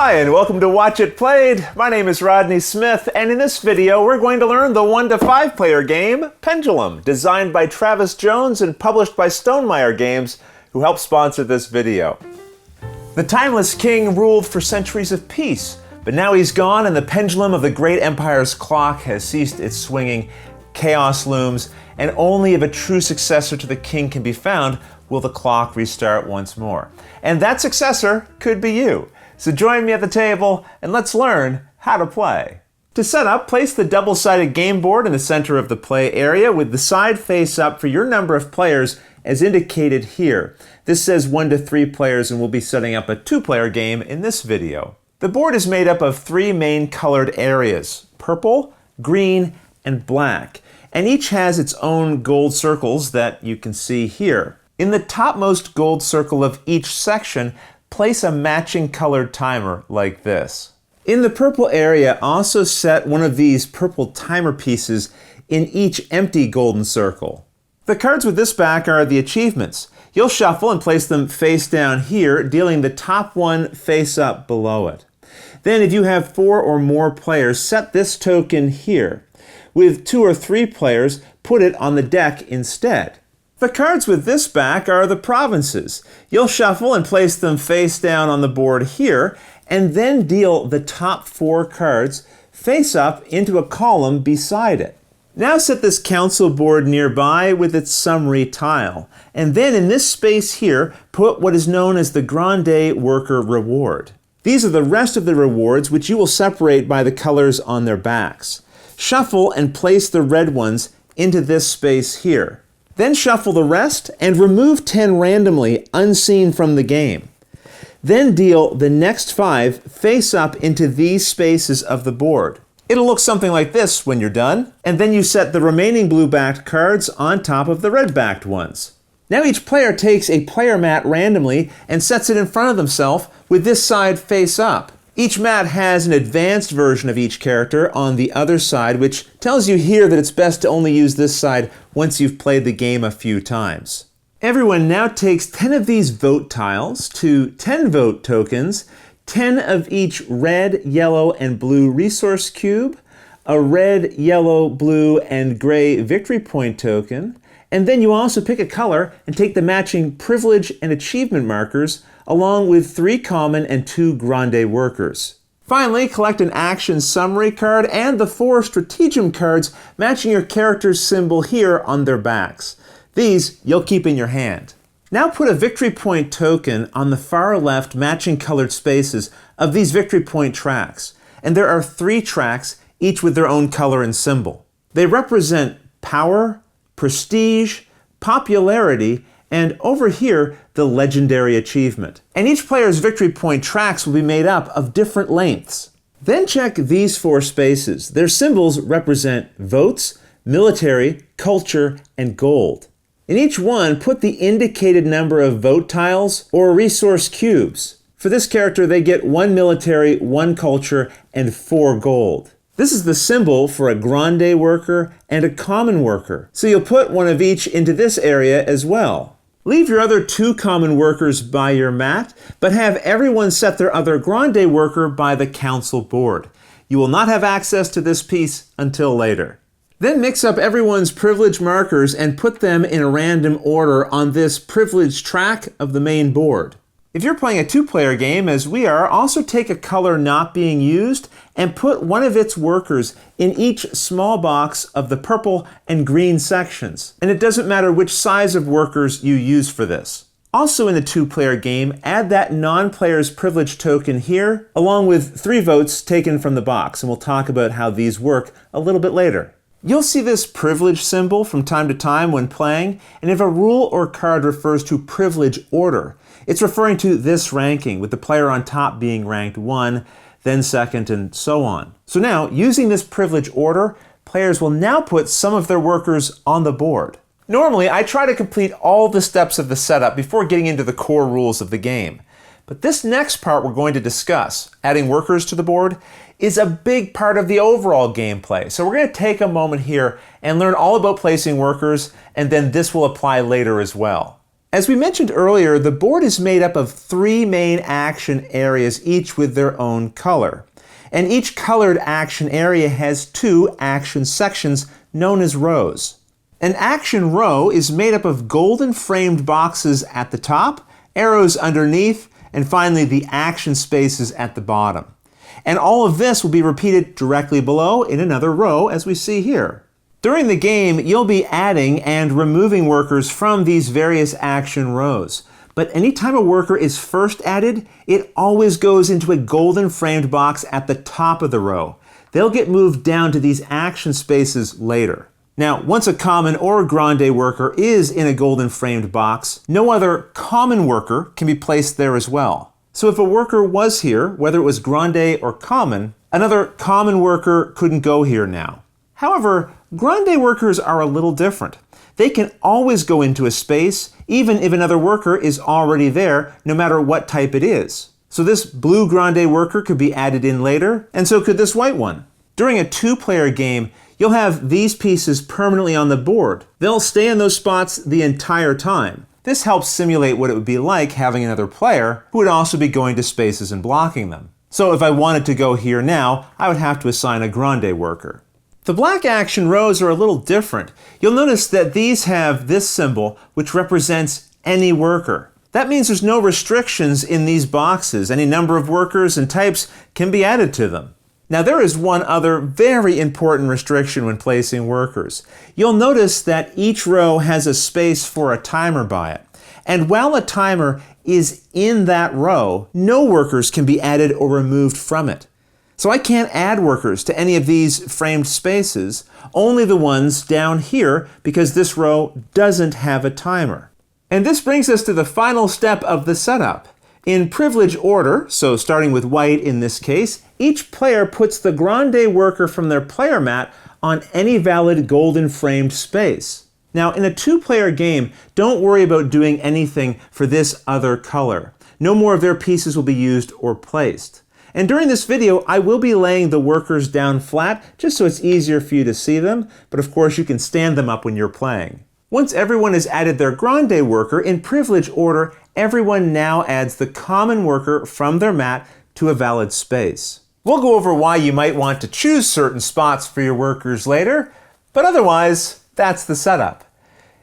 Hi, and welcome to Watch It Played. My name is Rodney Smith, and in this video we're going to learn the 1 to 5 player game, Pendulum, designed by Travis Jones and published by Stonemaier Games, who helped sponsor this video. The timeless king ruled for centuries of peace, but now he's gone and the pendulum of the great empire's clock has ceased its swinging. Chaos looms, and only if a true successor to the king can be found will the clock restart once more. And that successor could be you. So join me at the table and let's learn how to play. To set up, place the double-sided game board in the center of the play area with the side face up for your number of players as indicated here. This says 1 to 3 players and we'll be setting up a 2-player game in this video. The board is made up of 3 main colored areas, purple, green, and black, and each has its own gold circles that you can see here. In the topmost gold circle of each section, place a matching colored timer like this. In the purple area, also set one of these purple timer pieces in each empty golden circle. The cards with this back are the achievements. You'll shuffle and place them face down here, dealing the top one face up below it. Then if you have 4 or more players, set this token here. With 2 or 3 players, put it on the deck instead. The cards with this back are the provinces. You'll shuffle and place them face down on the board here, and then deal the top 4 cards face up into a column beside it. Now set this council board nearby with its summary tile, and then in this space here, put what is known as the Grande Worker Reward. These are the rest of the rewards, which you will separate by the colors on their backs. Shuffle and place the red ones into this space here. Then shuffle the rest and remove 10 randomly, unseen from the game. Then deal the next 5 face up into these spaces of the board. It'll look something like this when you're done, and then you set the remaining blue-backed cards on top of the red-backed ones. Now each player takes a player mat randomly and sets it in front of themselves with this side face up. Each mat has an advanced version of each character on the other side, which tells you here that it's best to only use this side once you've played the game a few times. Everyone now takes 10 of these vote tiles to 10 vote tokens, 10 of each red, yellow, and blue resource cube, a red, yellow, blue, and gray victory point token, and then you also pick a color and take the matching privilege and achievement markers along with 3 common and 2 grande workers. Finally, collect an action summary card and the 4 stratagem cards matching your character's symbol here on their backs. These you'll keep in your hand. Now put a victory point token on the far left matching colored spaces of these victory point tracks. And there are 3 tracks, each with their own color and symbol. They represent power, prestige, popularity, and over here, the legendary achievement. And each player's victory point tracks will be made up of different lengths. Then check these 4 spaces. Their symbols represent votes, military, culture, and gold. In each one, put the indicated number of vote tiles or resource cubes. For this character, they get 1 military, 1 culture, and 4 gold. This is the symbol for a grande worker and a common worker. So you'll put one of each into this area as well. Leave your other 2 common workers by your mat, but have everyone set their other grande worker by the council board. You will not have access to this piece until later. Then mix up everyone's privilege markers and put them in a random order on this privilege track of the main board. If you're playing a 2-player game, as we are, also take a color not being used and put one of its workers in each small box of the purple and green sections. And it doesn't matter which size of workers you use for this. Also in the 2-player game, add that non-player's privilege token here, along with 3 votes taken from the box, and we'll talk about how these work a little bit later. You'll see this privilege symbol from time to time when playing, and if a rule or card refers to privilege order, it's referring to this ranking, with the player on top being ranked 1, then 2nd, and so on. So now, using this privilege order, players will now put some of their workers on the board. Normally, I try to complete all the steps of the setup before getting into the core rules of the game. But this next part we're going to discuss, adding workers to the board, is a big part of the overall gameplay. So we're going to take a moment here and learn all about placing workers, and then this will apply later as well. As we mentioned earlier, the board is made up of 3 main action areas, each with their own color. And each colored action area has 2 action sections known as rows. An action row is made up of golden framed boxes at the top, arrows underneath, and finally the action spaces at the bottom. And all of this will be repeated directly below in another row, as we see here. During the game, you'll be adding and removing workers from these various action rows. But anytime a worker is first added, it always goes into a golden framed box at the top of the row. They'll get moved down to these action spaces later. Now, once a common or grande worker is in a golden framed box, no other common worker can be placed there as well. So if a worker was here, whether it was grande or common, another common worker couldn't go here now. However, grande workers are a little different. They can always go into a space, even if another worker is already there, no matter what type it is. So this blue grande worker could be added in later, and so could this white one. During a 2-player game, you'll have these pieces permanently on the board. They'll stay in those spots the entire time. This helps simulate what it would be like having another player who would also be going to spaces and blocking them. So if I wanted to go here now, I would have to assign a grande worker. The black action rows are a little different. You'll notice that these have this symbol, which represents any worker. That means there's no restrictions in these boxes. Any number of workers and types can be added to them. Now there is one other very important restriction when placing workers. You'll notice that each row has a space for a timer by it. And while a timer is in that row, no workers can be added or removed from it. So I can't add workers to any of these framed spaces, only the ones down here, because this row doesn't have a timer. And this brings us to the final step of the setup. In privilege order, so starting with white in this case, each player puts the grande worker from their player mat on any valid golden framed space. Now in a 2-player game, don't worry about doing anything for this other color. No more of their pieces will be used or placed. And during this video, I will be laying the workers down flat, just so it's easier for you to see them, but of course you can stand them up when you're playing. Once everyone has added their grande worker, in privilege order, everyone now adds the common worker from their mat to a valid space. We'll go over why you might want to choose certain spots for your workers later, but otherwise, that's the setup.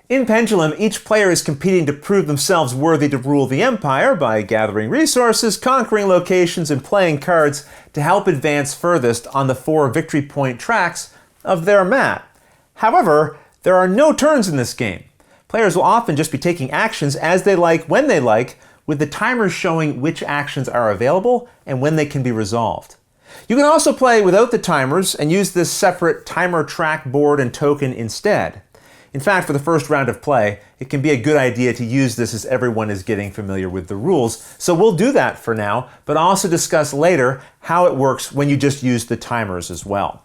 In Pendulum, each player is competing to prove themselves worthy to rule the Empire by gathering resources, conquering locations, and playing cards to help advance furthest on the 4 victory point tracks of their mat. However, there are no turns in this game. Players will often just be taking actions as they like, when they like, with the timers showing which actions are available and when they can be resolved. You can also play without the timers and use this separate timer track board and token instead. In fact, for the first round of play, it can be a good idea to use this as everyone is getting familiar with the rules. So we'll do that for now, but also discuss later how it works when you just use the timers as well.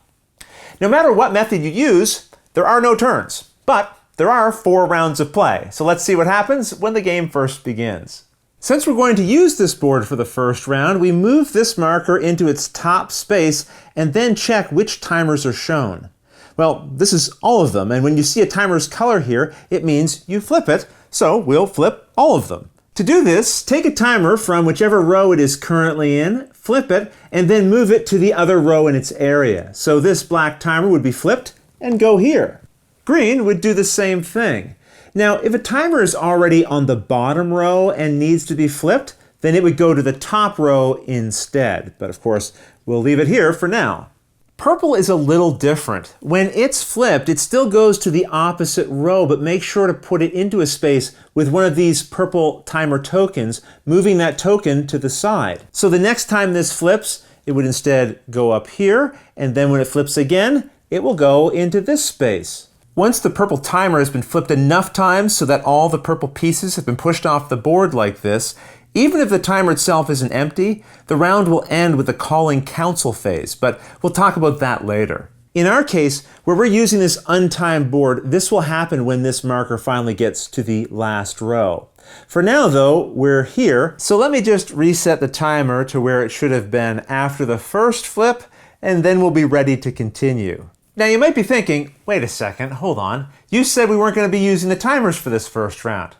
No matter what method you use, there are no turns, but there are 4 rounds of play. So let's see what happens when the game first begins. Since we're going to use this board for the first round, we move this marker into its top space and then check which timers are shown. Well, this is all of them, and when you see a timer's color here, it means you flip it, so we'll flip all of them. To do this, take a timer from whichever row it is currently in, flip it, and then move it to the other row in its area. So this black timer would be flipped and go here. Green would do the same thing. Now, if a timer is already on the bottom row and needs to be flipped, then it would go to the top row instead. But of course, we'll leave it here for now. Purple is a little different. When it's flipped, it still goes to the opposite row, but make sure to put it into a space with one of these purple timer tokens, moving that token to the side. So the next time this flips, it would instead go up here, and then when it flips again, it will go into this space. Once the purple timer has been flipped enough times so that all the purple pieces have been pushed off the board like this, even if the timer itself isn't empty, the round will end with the calling council phase, but we'll talk about that later. In our case, where we're using this untimed board, this will happen when this marker finally gets to the last row. For now though, we're here, so let me just reset the timer to where it should have been after the first flip, and then we'll be ready to continue. Now you might be thinking, wait a second, hold on. You said we weren't going to be using the timers for this first round.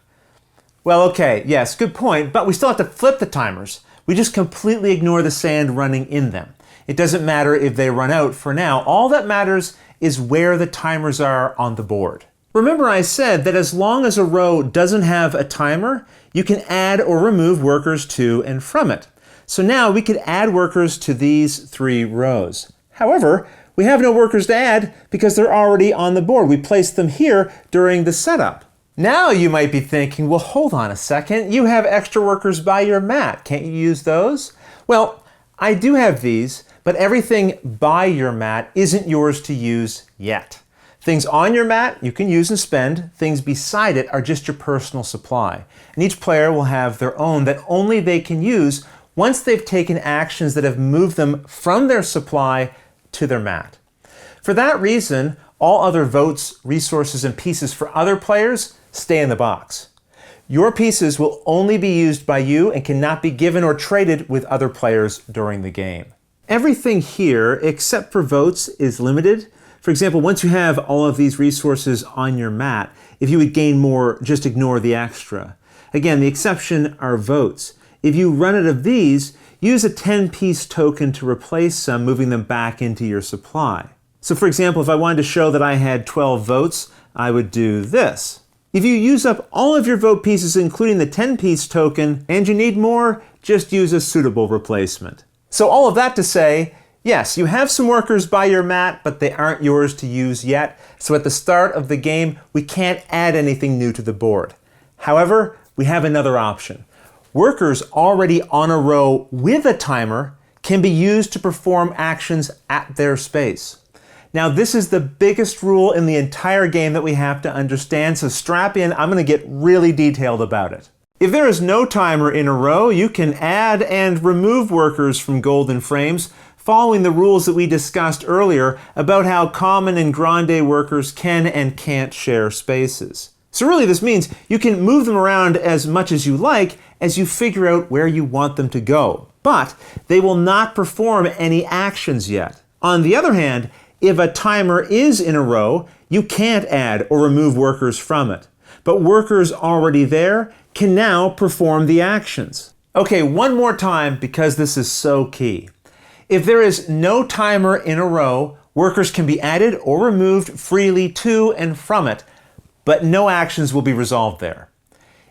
Well, okay, yes, good point, but we still have to flip the timers. We just completely ignore the sand running in them. It doesn't matter if they run out for now. All that matters is where the timers are on the board. Remember I said that as long as a row doesn't have a timer, you can add or remove workers to and from it. So now we could add workers to these 3 rows. However, we have no workers to add because they're already on the board. We placed them here during the setup. Now you might be thinking, well, hold on a second. You have extra workers by your mat. Can't you use those? Well, I do have these, but everything by your mat isn't yours to use yet. Things on your mat you can use and spend. Things beside it are just your personal supply. And each player will have their own that only they can use once they've taken actions that have moved them from their supply to their mat. For that reason, all other votes, resources, and pieces for other players stay in the box. Your pieces will only be used by you and cannot be given or traded with other players during the game. Everything here, except for votes, is limited. For example, once you have all of these resources on your mat, if you would gain more, just ignore the extra. Again, the exception are votes. If you run out of these, use a 10-piece token to replace some, moving them back into your supply. So for example, if I wanted to show that I had 12 votes, I would do this. If you use up all of your vote pieces, including the 10-piece token, and you need more, just use a suitable replacement. So all of that to say, yes, you have some workers by your mat, but they aren't yours to use yet. So at the start of the game, we can't add anything new to the board. However, we have another option. Workers already on a row with a timer can be used to perform actions at their space. Now this is the biggest rule in the entire game that we have to understand, so strap in, I'm going to get really detailed about it. If there is no timer in a row, you can add and remove workers from golden frames, following the rules that we discussed earlier about how common and grande workers can and can't share spaces. So really this means you can move them around as much as you like as you figure out where you want them to go, but they will not perform any actions yet. On the other hand, if a timer is in a row, you can't add or remove workers from it. But workers already there can now perform the actions. Okay, one more time because this is so key. If there is no timer in a row, workers can be added or removed freely to and from it, but no actions will be resolved there.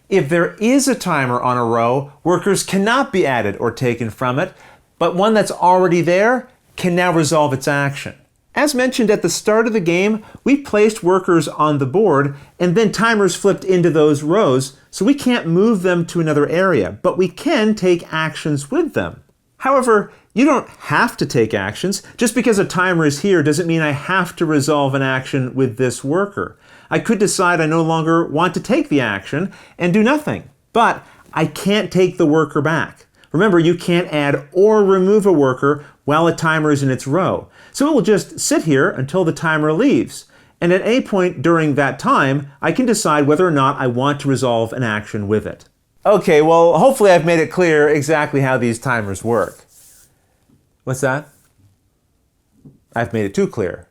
If there is a timer on a row, workers cannot be added or taken from it, but one that's already there can now resolve its action. As mentioned at the start of the game, we placed workers on the board and then timers flipped into those rows, so we can't move them to another area, but we can take actions with them. However, you don't have to take actions. Just because a timer is here doesn't mean I have to resolve an action with this worker. I could decide I no longer want to take the action and do nothing, but I can't take the worker back. Remember, you can't add or remove a worker while a timer is in its row. So it will just sit here until the timer leaves. And at any point during that time, I can decide whether or not I want to resolve an action with it. Okay, well, hopefully I've made it clear exactly how these timers work. What's that? I've made it too clear.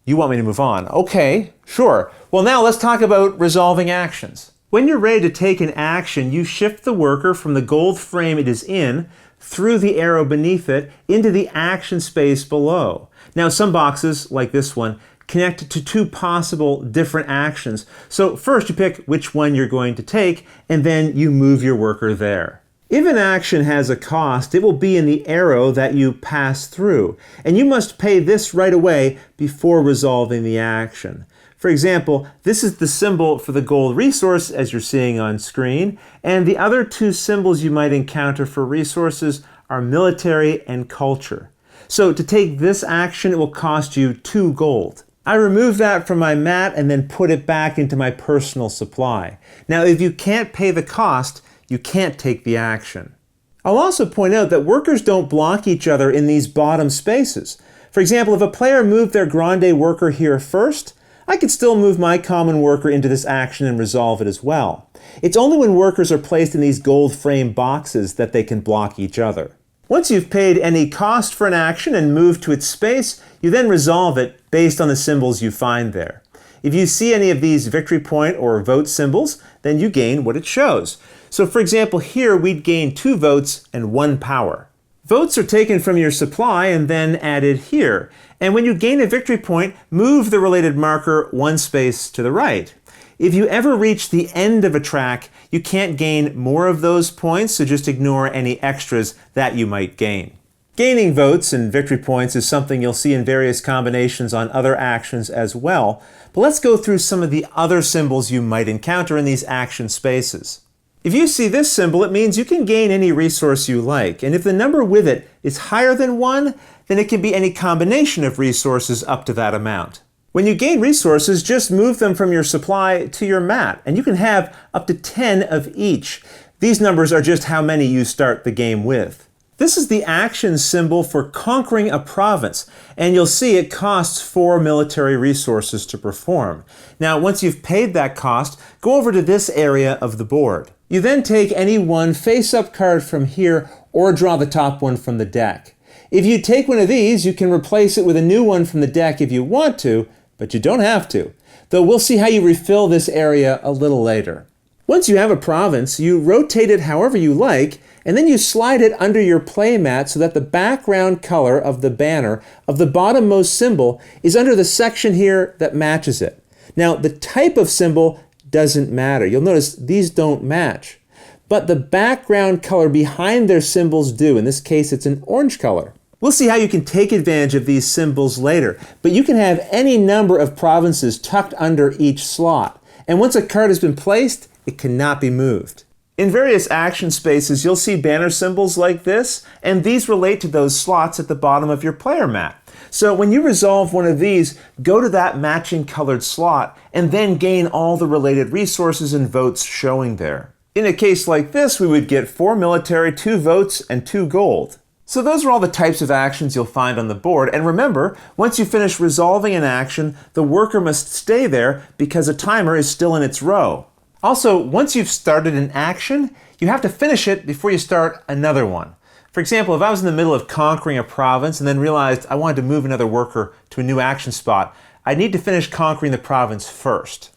You want me to move on? Okay, sure. Well, now let's talk about resolving actions. When you're ready to take an action, you shift the worker from the gold frame it is in, through the arrow beneath it, into the action space below. Now, some boxes, like this one, connect to 2 possible different actions. So first you pick which one you're going to take, and then you move your worker there. If an action has a cost, it will be in the arrow that you pass through, and you must pay this right away before resolving the action. For example, this is the symbol for the gold resource, as you're seeing on screen, and the other 2 symbols you might encounter for resources are military and culture. So to take this action, it will cost you 2 gold. I remove that from my mat and then put it back into my personal supply. Now, if you can't pay the cost, you can't take the action. I'll also point out that workers don't block each other in these bottom spaces. For example, if a player moved their grande worker here first, I could still move my common worker into this action and resolve it as well. It's only when workers are placed in these gold frame boxes that they can block each other. Once you've paid any cost for an action and moved to its space, you then resolve it based on the symbols you find there. If you see any of these victory point or vote symbols, then you gain what it shows. So for example, here we'd gain 2 votes and 1 power. Votes are taken from your supply and then added here. And when you gain a victory point, move the related marker 1 space to the right. If you ever reach the end of a track, you can't gain more of those points, so just ignore any extras that you might gain. Gaining votes and victory points is something you'll see in various combinations on other actions as well, but let's go through some of the other symbols you might encounter in these action spaces. If you see this symbol, it means you can gain any resource you like, and if the number with it is higher than 1, then it can be any combination of resources up to that amount. When you gain resources, just move them from your supply to your mat, and you can have up to 10 of each. These numbers are just how many you start the game with. This is the action symbol for conquering a province, and you'll see it costs 4 military resources to perform. Now, once you've paid that cost, go over to this area of the board. You then take any one face-up card from here or draw the top one from the deck. If you take one of these, you can replace it with a new one from the deck if you want to, but you don't have to, though we'll see how you refill this area a little later. Once you have a province, you rotate it however you like, and then you slide it under your play mat so that the background color of the banner of the bottommost symbol is under the section here that matches it. Now, the type of symbol doesn't matter. You'll notice these don't match, but the background color behind their symbols do. In this case, it's an orange color. We'll see how you can take advantage of these symbols later, but you can have any number of provinces tucked under each slot, and once a card has been placed, it cannot be moved. In various action spaces, you'll see banner symbols like this, and these relate to those slots at the bottom of your player mat. So when you resolve one of these, go to that matching colored slot, and then gain all the related resources and votes showing there. In a case like this, we would get 4 military, 2 votes, and 2 gold. So those are all the types of actions you'll find on the board, and remember, once you finish resolving an action, the worker must stay there because a timer is still in its row. Also, once you've started an action, you have to finish it before you start another one. For example, if I was in the middle of conquering a province and then realized I wanted to move another worker to a new action spot, I'd need to finish conquering the province first.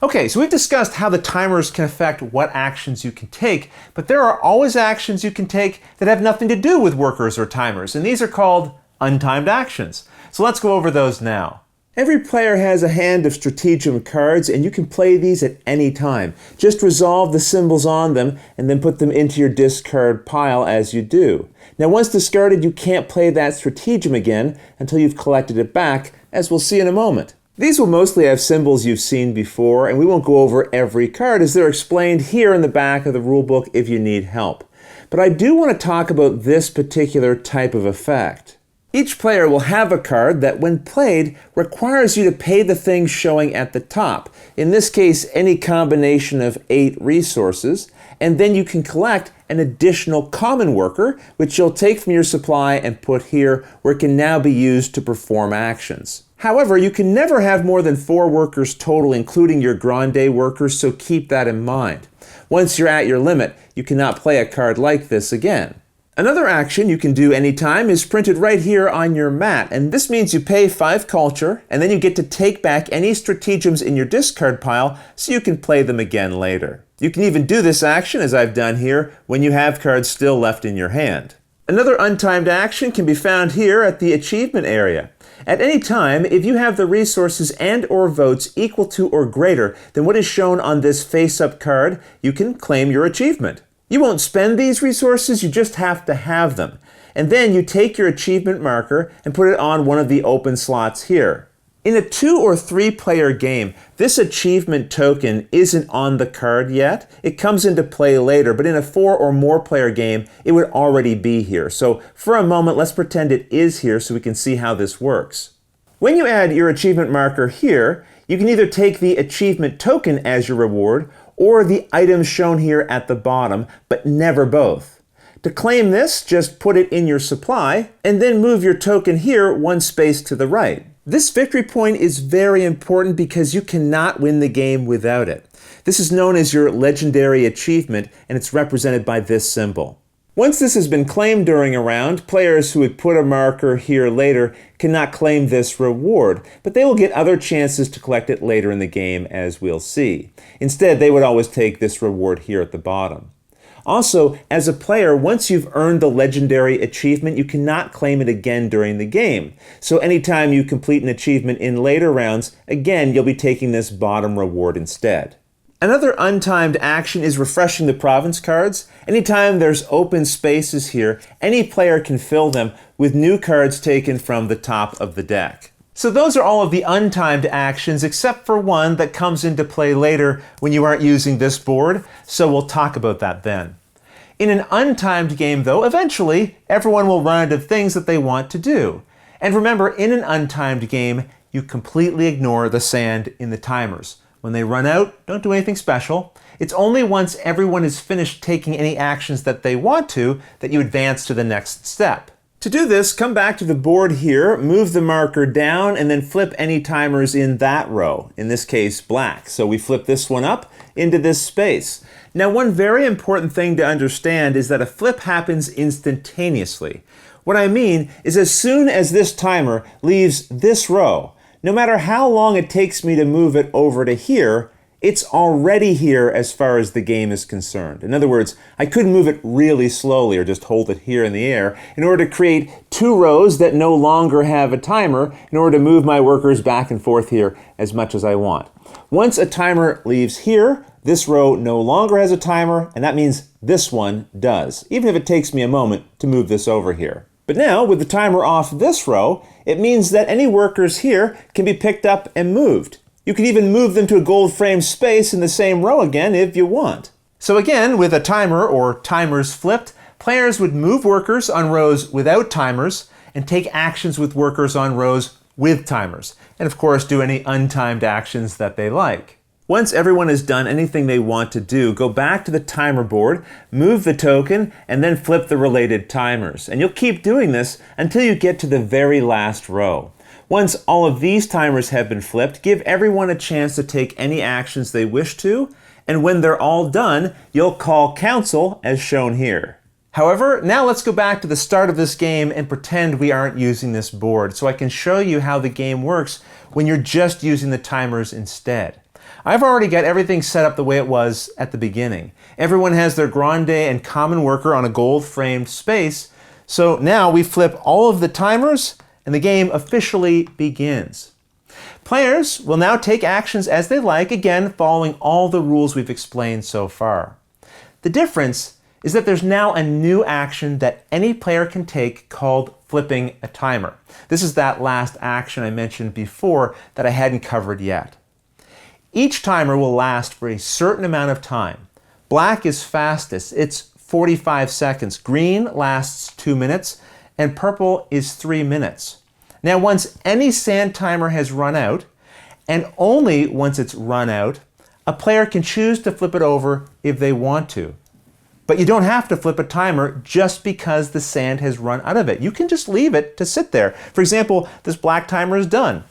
Okay, so we've discussed how the timers can affect what actions you can take, but there are always actions you can take that have nothing to do with workers or timers, and these are called untimed actions. So let's go over those now. Every player has a hand of Stratagem cards, and you can play these at any time. Just resolve the symbols on them and then put them into your discard pile as you do. Now once discarded, you can't play that Stratagem again until you've collected it back, as we'll see in a moment. These will mostly have symbols you've seen before, and we won't go over every card as they're explained here in the back of the rulebook if you need help. But I do want to talk about this particular type of effect. Each player will have a card that, when played, requires you to pay the things showing at the top. In this case, any combination of 8 resources, and then you can collect an additional common worker, which you'll take from your supply and put here, where it can now be used to perform actions. However, you can never have more than 4 workers total, including your Grande workers, so keep that in mind. Once you're at your limit, you cannot play a card like this again. Another action you can do anytime is printed right here on your mat, and this means you pay 5 culture, and then you get to take back any stratagems in your discard pile so you can play them again later. You can even do this action, as I've done here, when you have cards still left in your hand. Another untimed action can be found here at the achievement area. At any time, if you have the resources and or votes equal to or greater than what is shown on this face-up card, you can claim your achievement. You won't spend these resources, you just have to have them. And then you take your achievement marker and put it on one of the open slots here. In a 2 or 3 player game, this achievement token isn't on the card yet. It comes into play later, but in a 4 or more player game, it would already be here. So for a moment, let's pretend it is here so we can see how this works. When you add your achievement marker here, you can either take the achievement token as your reward or the items shown here at the bottom, but never both. To claim this, just put it in your supply and then move your token here 1 space to the right. This victory point is very important because you cannot win the game without it. This is known as your legendary achievement, and it's represented by this symbol. Once this has been claimed during a round, players who would put a marker here later cannot claim this reward, but they will get other chances to collect it later in the game, as we'll see. Instead, they would always take this reward here at the bottom. Also, as a player, once you've earned the legendary achievement, you cannot claim it again during the game. So anytime you complete an achievement in later rounds, again, you'll be taking this bottom reward instead. Another untimed action is refreshing the province cards. Anytime there's open spaces here, any player can fill them with new cards taken from the top of the deck. So those are all of the untimed actions except for one that comes into play later when you aren't using this board, so we'll talk about that then. In an untimed game though, eventually everyone will run out of things that they want to do. And remember, in an untimed game, you completely ignore the sand in the timers. When they run out, don't do anything special. It's only once everyone is finished taking any actions that they want to that you advance to the next step. To do this, come back to the board here, move the marker down, and then flip any timers in that row, in this case black. So we flip this one up into this space. Now one very important thing to understand is that a flip happens instantaneously. What I mean is as soon as this timer leaves this row, no matter how long it takes me to move it over to here, it's already here as far as the game is concerned. In other words, I couldn't move it really slowly or just hold it here in the air in order to create two rows that no longer have a timer in order to move my workers back and forth here as much as I want. Once a timer leaves here, this row no longer has a timer, and that means this one does, even if it takes me a moment to move this over here. But now, with the timer off this row, it means that any workers here can be picked up and moved. You can even move them to a gold frame space in the same row again if you want. So again, with a timer or timers flipped, players would move workers on rows without timers and take actions with workers on rows with timers. And of course, do any untimed actions that they like. Once everyone has done anything they want to do, go back to the timer board, move the token, and then flip the related timers. And you'll keep doing this until you get to the very last row. Once all of these timers have been flipped, give everyone a chance to take any actions they wish to, and when they're all done, you'll call council as shown here. However, now let's go back to the start of this game and pretend we aren't using this board so I can show you how the game works when you're just using the timers instead. I've already got everything set up the way it was at the beginning. Everyone has their grande and common worker on a gold framed space, so now we flip all of the timers and the game officially begins. Players will now take actions as they like, again following all the rules we've explained so far. The difference is that there's now a new action that any player can take called flipping a timer. This is that last action I mentioned before that I hadn't covered yet. Each timer will last for a certain amount of time. Black is fastest, it's 45 seconds. Green lasts 2 minutes, and purple is 3 minutes. Now once any sand timer has run out, and only once it's run out, a player can choose to flip it over if they want to. But you don't have to flip a timer just because the sand has run out of it. You can just leave it to sit there. For example, this black timer is done.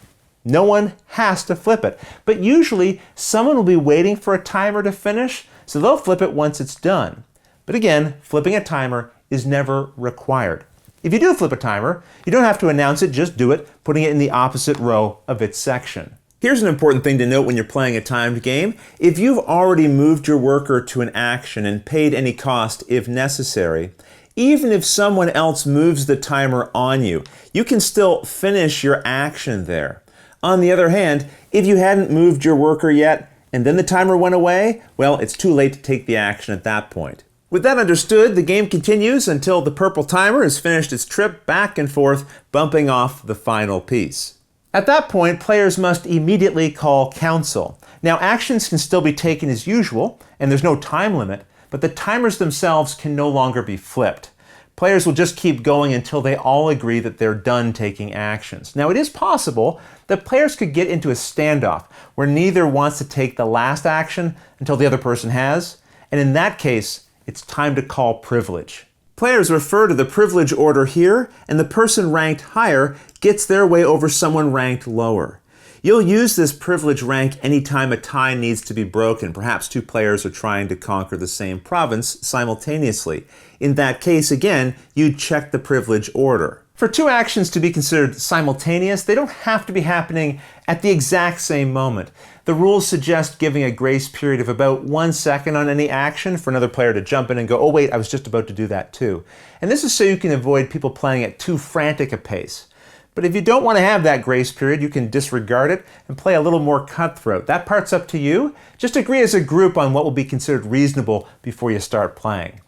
No one has to flip it. But usually, someone will be waiting for a timer to finish, so they'll flip it once it's done. But again, flipping a timer is never required. If you do flip a timer, you don't have to announce it, just do it, putting it in the opposite row of its section. Here's an important thing to note when you're playing a timed game. If you've already moved your worker to an action and paid any cost if necessary, even if someone else moves the timer on you, you can still finish your action there. On the other hand, if you hadn't moved your worker yet, and then the timer went away, well, it's too late to take the action at that point. With that understood, the game continues until the purple timer has finished its trip back and forth, bumping off the final piece. At that point, players must immediately call council. Now, actions can still be taken as usual, and there's no time limit, but the timers themselves can no longer be flipped. Players will just keep going until they all agree that they're done taking actions. Now, it is possible that players could get into a standoff where neither wants to take the last action until the other person has, and in that case, it's time to call privilege. Players refer to the privilege order here, and the person ranked higher gets their way over someone ranked lower. You'll use this privilege rank anytime a tie needs to be broken. Perhaps two players are trying to conquer the same province simultaneously. In that case, again, you'd check the privilege order. For two actions to be considered simultaneous, they don't have to be happening at the exact same moment. The rules suggest giving a grace period of about 1 second on any action for another player to jump in and go, oh wait, I was just about to do that too. And this is so you can avoid people playing at too frantic a pace. But if you don't want to have that grace period, you can disregard it and play a little more cutthroat. That part's up to you. Just agree as a group on what will be considered reasonable before you start playing.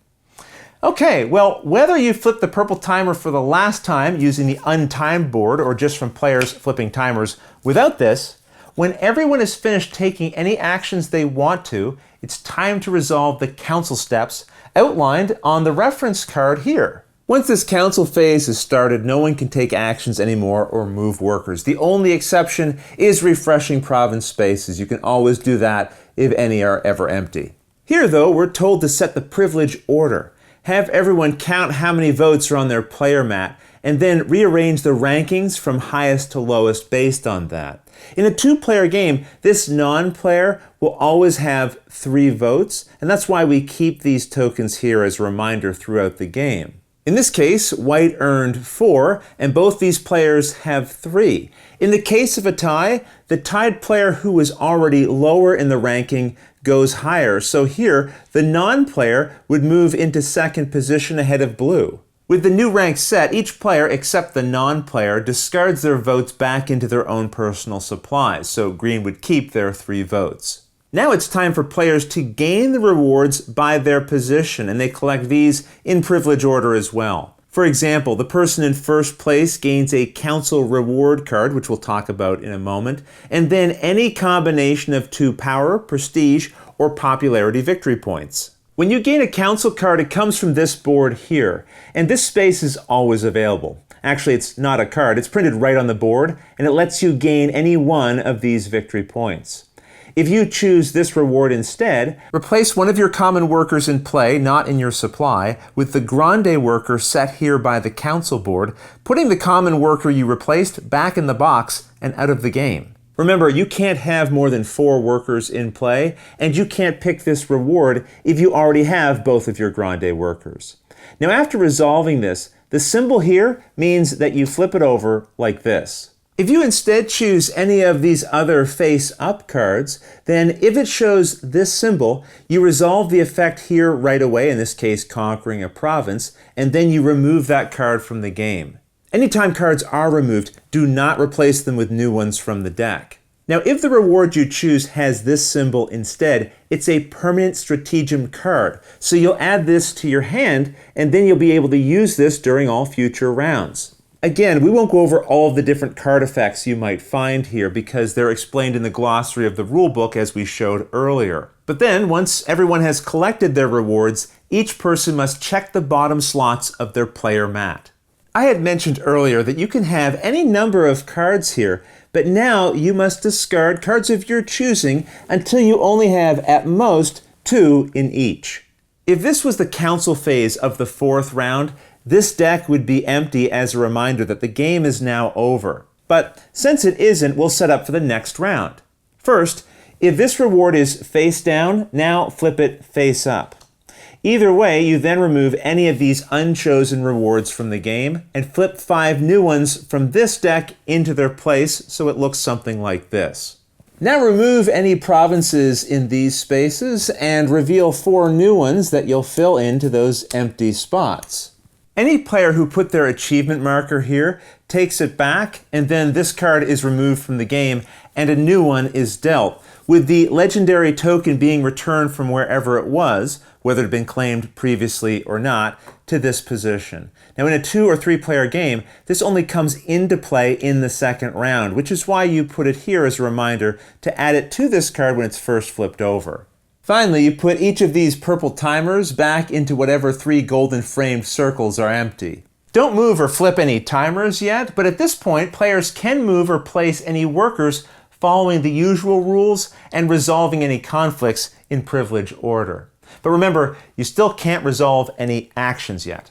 Okay, well, whether you flip the purple timer for the last time using the Untimed board or just from players flipping timers without this, when everyone is finished taking any actions they want to, it's time to resolve the council steps outlined on the reference card here. Once this council phase is started, no one can take actions anymore or move workers. The only exception is refreshing province spaces. You can always do that if any are ever empty. Here, though, we're told to set the privilege order. Have everyone count how many votes are on their player mat, and then rearrange the rankings from highest to lowest based on that. In a two-player game, this non-player will always have 3 votes, and that's why we keep these tokens here as a reminder throughout the game. In this case, white earned 4, and both these players have 3. In the case of a tie, the tied player who was already lower in the ranking goes higher. So here, the non-player would move into second position ahead of blue. With the new rank set, each player except the non-player discards their votes back into their own personal supplies, so green would keep their 3 votes. Now it's time for players to gain the rewards by their position, and they collect these in privilege order as well. For example, the person in first place gains a council reward card, which we'll talk about in a moment, and then any combination of 2 power, prestige, or popularity victory points. When you gain a council card, it comes from this board here, and this space is always available. Actually, it's not a card, it's printed right on the board, and it lets you gain any one of these victory points. If you choose this reward instead, replace one of your common workers in play, not in your supply, with the grande worker set here by the council board, putting the common worker you replaced back in the box and out of the game. Remember, you can't have more than 4 workers in play, and you can't pick this reward if you already have both of your grande workers. Now, after resolving this, the symbol here means that you flip it over like this. If you instead choose any of these other face-up cards, then if it shows this symbol, you resolve the effect here right away, in this case conquering a province, and then you remove that card from the game. Anytime cards are removed, do not replace them with new ones from the deck. Now, if the reward you choose has this symbol instead, it's a permanent stratagem card, so you'll add this to your hand, and then you'll be able to use this during all future rounds. Again, we won't go over all of the different card effects you might find here because they're explained in the glossary of the rulebook as we showed earlier. But then, once everyone has collected their rewards, each person must check the bottom slots of their player mat. I had mentioned earlier that you can have any number of cards here, but now you must discard cards of your choosing until you only have, at most, 2 in each. If this was the council phase of the 4th round, this deck would be empty as a reminder that the game is now over. But since it isn't, we'll set up for the next round. First, if this reward is face down, now flip it face up. Either way, you then remove any of these unchosen rewards from the game and flip 5 new ones from this deck into their place so it looks something like this. Now remove any provinces in these spaces and reveal 4 new ones that you'll fill into those empty spots. Any player who put their achievement marker here takes it back, and then this card is removed from the game and a new one is dealt, with the legendary token being returned from wherever it was, whether it had been claimed previously or not, to this position. Now in a 2 or 3 player game, this only comes into play in the second round, which is why you put it here as a reminder to add it to this card when it's first flipped over. Finally, you put each of these purple timers back into whatever 3 golden framed circles are empty. Don't move or flip any timers yet, but at this point, players can move or place any workers following the usual rules and resolving any conflicts in privilege order. But remember, you still can't resolve any actions yet.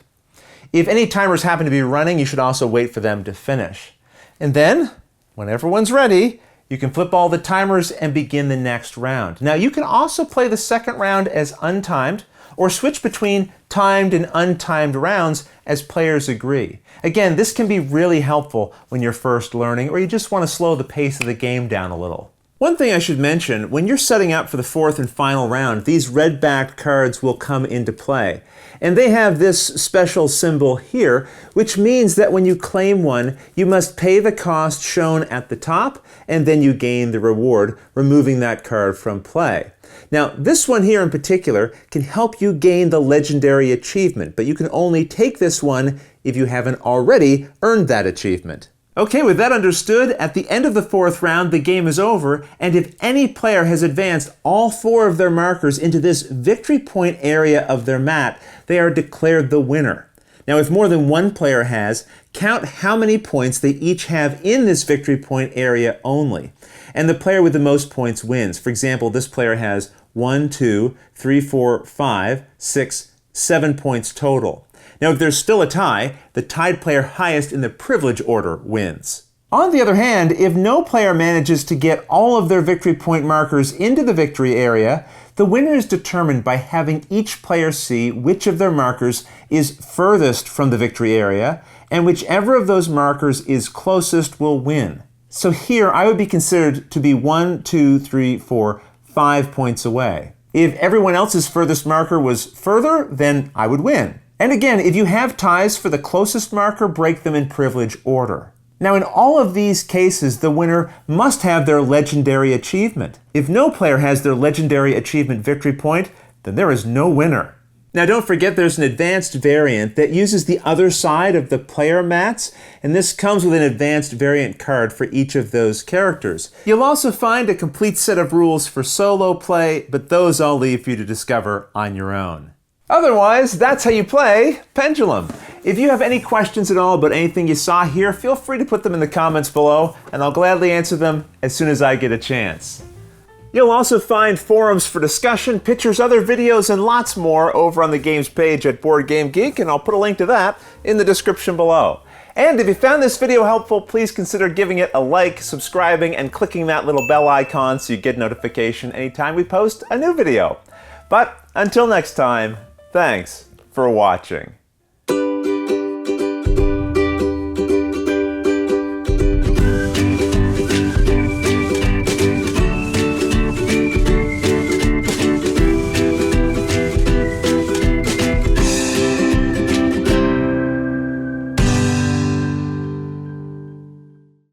If any timers happen to be running, you should also wait for them to finish. And then, when everyone's ready, You can flip all the timers and begin the next round. Now you can also play the second round as untimed, or switch between timed and untimed rounds as players agree. Again, this can be really helpful when you're first learning or you just want to slow the pace of the game down a little. One thing I should mention, when you're setting up for the fourth and final round, these red-backed cards will come into play. And they have this special symbol here, which means that when you claim one, you must pay the cost shown at the top, and then you gain the reward, removing that card from play. Now, this one here in particular can help you gain the legendary achievement, but you can only take this one if you haven't already earned that achievement. Okay, with that understood, at the end of the fourth round, the game is over, and if any player has advanced all 4 of their markers into this victory point area of their mat, they are declared the winner. Now, if more than one player has, count how many points they each have in this victory point area only. And the player with the most points wins. For example, this player has 1, 2, 3, 4, 5, 6, 7 points total. Now, if there's still a tie, the tied player highest in the privilege order wins. On the other hand, if no player manages to get all of their victory point markers into the victory area, the winner is determined by having each player see which of their markers is furthest from the victory area, and whichever of those markers is closest will win. So here, I would be considered to be 1, 2, 3, 4, 5 points away. If everyone else's furthest marker was further, then I would win. And again, if you have ties for the closest marker, break them in privilege order. Now, in all of these cases, the winner must have their legendary achievement. If no player has their legendary achievement victory point, then there is no winner. Now, don't forget there's an advanced variant that uses the other side of the player mats, and this comes with an advanced variant card for each of those characters. You'll also find a complete set of rules for solo play, but those I'll leave for you to discover on your own. Otherwise, that's how you play Pendulum. If you have any questions at all about anything you saw here, feel free to put them in the comments below, and I'll gladly answer them as soon as I get a chance. You'll also find forums for discussion, pictures, other videos, and lots more over on the games page at Board Game Geek, and I'll put a link to that in the description below. And if you found this video helpful, please consider giving it a like, subscribing, and clicking that little bell icon so you get notification anytime we post a new video. But until next time, thanks for watching.